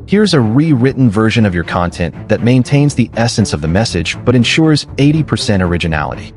Here's a rewritten version of your content that maintains the essence of the message but ensures 80% originality.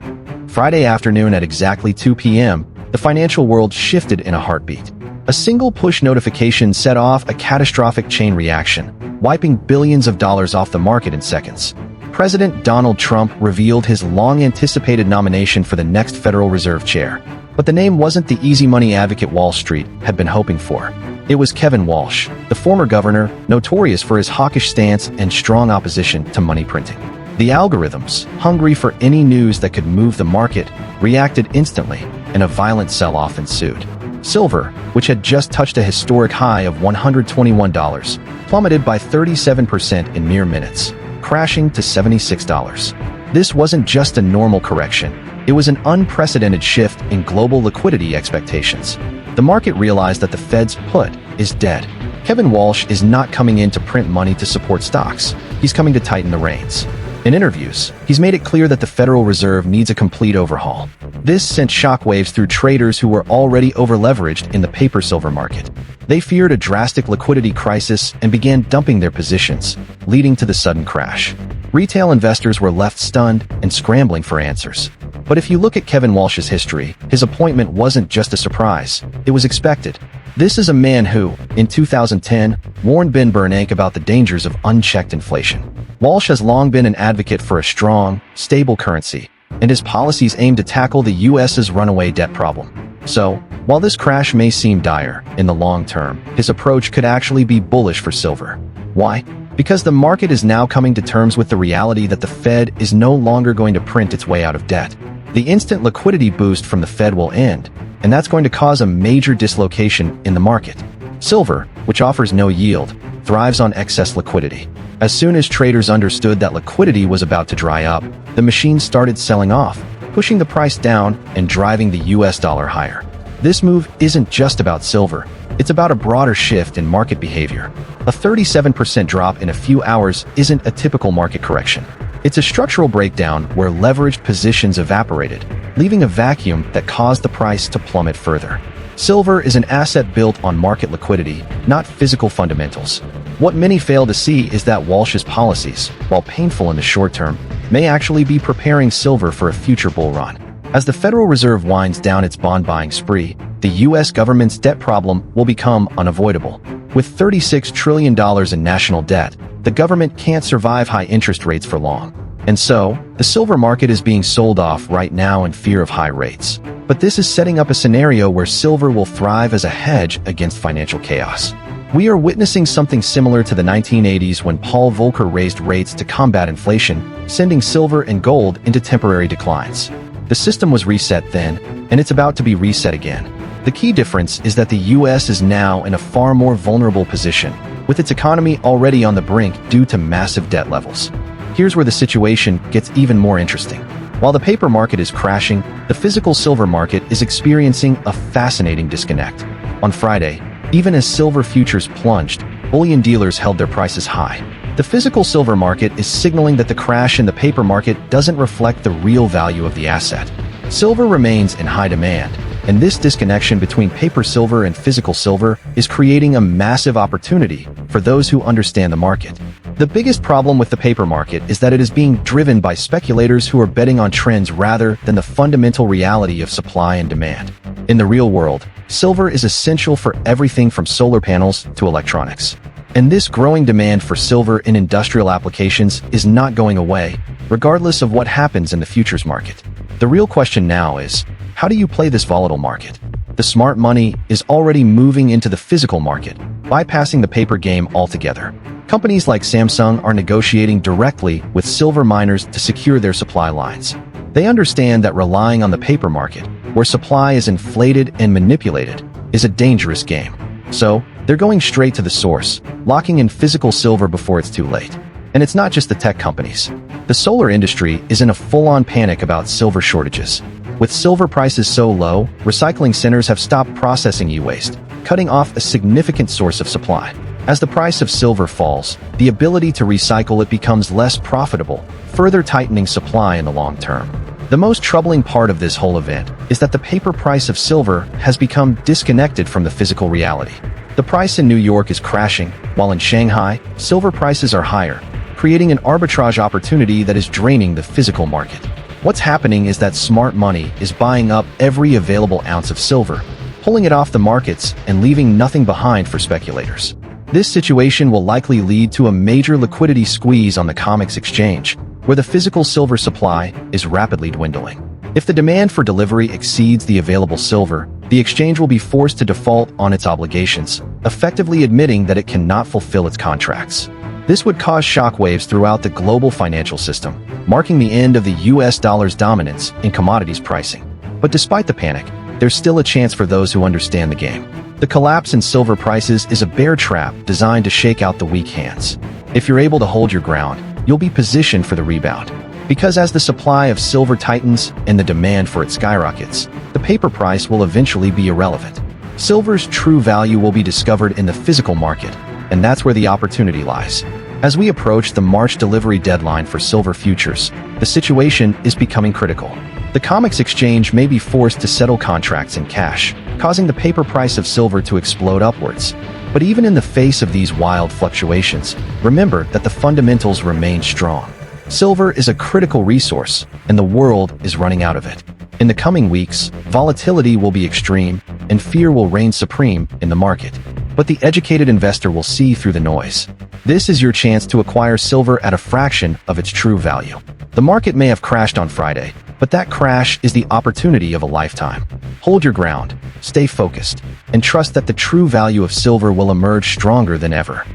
Friday afternoon at exactly 2 p.m., the financial world shifted in a heartbeat. A single push notification set off a catastrophic chain reaction, wiping billions of dollars off the market in seconds. President Donald Trump revealed his long-anticipated nomination for the next Federal Reserve chair. But the name wasn't the easy money advocate Wall Street had been hoping for. It was Kevin Warsh, the former governor, notorious for his hawkish stance and strong opposition to money printing. The algorithms, hungry for any news that could move the market, reacted instantly, and a violent sell-off ensued. Silver, which had just touched a historic high of $121, plummeted by 37% in mere minutes, crashing to $76. This wasn't just a normal correction. It was an unprecedented shift in global liquidity expectations. The market realized that the Fed's put is dead. Kevin Warsh is not coming in to print money to support stocks. He's coming to tighten the reins. In interviews, he's made it clear that the Federal Reserve needs a complete overhaul. This sent shockwaves through traders who were already over-leveraged in the paper silver market. They feared a drastic liquidity crisis and began dumping their positions, leading to the sudden crash. Retail investors were left stunned and scrambling for answers. But if you look at Kevin Warsh's history, his appointment wasn't just a surprise. It was expected. This is a man who, in 2010, warned Ben Bernanke about the dangers of unchecked inflation. Warsh has long been an advocate for a strong, stable currency, and his policies aim to tackle the U.S.'s runaway debt problem. So, while this crash may seem dire, in the long term, his approach could actually be bullish for silver. Why? Because the market is now coming to terms with the reality that the Fed is no longer going to print its way out of debt. The instant liquidity boost from the Fed will end, and that's going to cause a major dislocation in the market. Silver, which offers no yield, thrives on excess liquidity. As soon as traders understood that liquidity was about to dry up, the machine started selling off, pushing the price down and driving the US dollar higher. This move isn't just about silver. It's about a broader shift in market behavior. A 37% drop in a few hours isn't a typical market correction. It's a structural breakdown where leveraged positions evaporated, leaving a vacuum that caused the price to plummet further. Silver is an asset built on market liquidity, not physical fundamentals. What many fail to see is that Warsh's policies, while painful in the short term, may actually be preparing silver for a future bull run. As the Federal Reserve winds down its bond-buying spree, the U.S. government's debt problem will become unavoidable. With $36 trillion in national debt, the government can't survive high interest rates for long. And so, the silver market is being sold off right now in fear of high rates. But this is setting up a scenario where silver will thrive as a hedge against financial chaos. We are witnessing something similar to the 1980s when Paul Volcker raised rates to combat inflation, sending silver and gold into temporary declines. The system was reset then, and it's about to be reset again. The key difference is that the U.S. is now in a far more vulnerable position, with its economy already on the brink due to massive debt levels. Here's where the situation gets even more interesting. While the paper market is crashing, the physical silver market is experiencing a fascinating disconnect. On Friday, even as silver futures plunged, bullion dealers held their prices high. The physical silver market is signaling that the crash in the paper market doesn't reflect the real value of the asset. Silver remains in high demand, and this disconnection between paper silver and physical silver is creating a massive opportunity for those who understand the market. The biggest problem with the paper market is that it is being driven by speculators who are betting on trends rather than the fundamental reality of supply and demand. In the real world, silver is essential for everything from solar panels to electronics. And this growing demand for silver in industrial applications is not going away, regardless of what happens in the futures market. The real question now is, how do you play this volatile market? The smart money is already moving into the physical market, bypassing the paper game altogether. Companies like Samsung are negotiating directly with silver miners to secure their supply lines. They understand that relying on the paper market, where supply is inflated and manipulated, is a dangerous game. So, they're going straight to the source, locking in physical silver before it's too late. And it's not just the tech companies. The solar industry is in a full-on panic about silver shortages. With silver prices so low, recycling centers have stopped processing e-waste, cutting off a significant source of supply. As the price of silver falls, the ability to recycle it becomes less profitable, further tightening supply in the long term. The most troubling part of this whole event is that the paper price of silver has become disconnected from the physical reality. The price in New York is crashing, while in Shanghai, silver prices are higher, creating an arbitrage opportunity that is draining the physical market. What's happening is that smart money is buying up every available ounce of silver, pulling it off the markets and leaving nothing behind for speculators. This situation will likely lead to a major liquidity squeeze on the COMEX exchange, where the physical silver supply is rapidly dwindling. If the demand for delivery exceeds the available silver, the exchange will be forced to default on its obligations, effectively admitting that it cannot fulfill its contracts. This would cause shockwaves throughout the global financial system, marking the end of the US dollar's dominance in commodities pricing. But despite the panic, there's still a chance for those who understand the game. The collapse in silver prices is a bear trap designed to shake out the weak hands. If you're able to hold your ground, you'll be positioned for the rebound. Because as the supply of silver tightens and the demand for it skyrockets, the paper price will eventually be irrelevant. Silver's true value will be discovered in the physical market, and that's where the opportunity lies. As we approach the March delivery deadline for silver futures, the situation is becoming critical. The COMEX exchange may be forced to settle contracts in cash, causing the paper price of silver to explode upwards. But even in the face of these wild fluctuations, remember that the fundamentals remain strong. Silver is a critical resource, and the world is running out of it. In the coming weeks, volatility will be extreme, and fear will reign supreme in the market. But the educated investor will see through the noise. This is your chance to acquire silver at a fraction of its true value. The market may have crashed on Friday, but that crash is the opportunity of a lifetime. Hold your ground, stay focused, and trust that the true value of silver will emerge stronger than ever.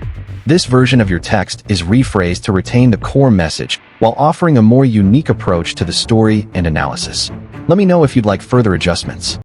This version of your text is rephrased to retain the core message while offering a more unique approach to the story and analysis. Let me know if you'd like further adjustments.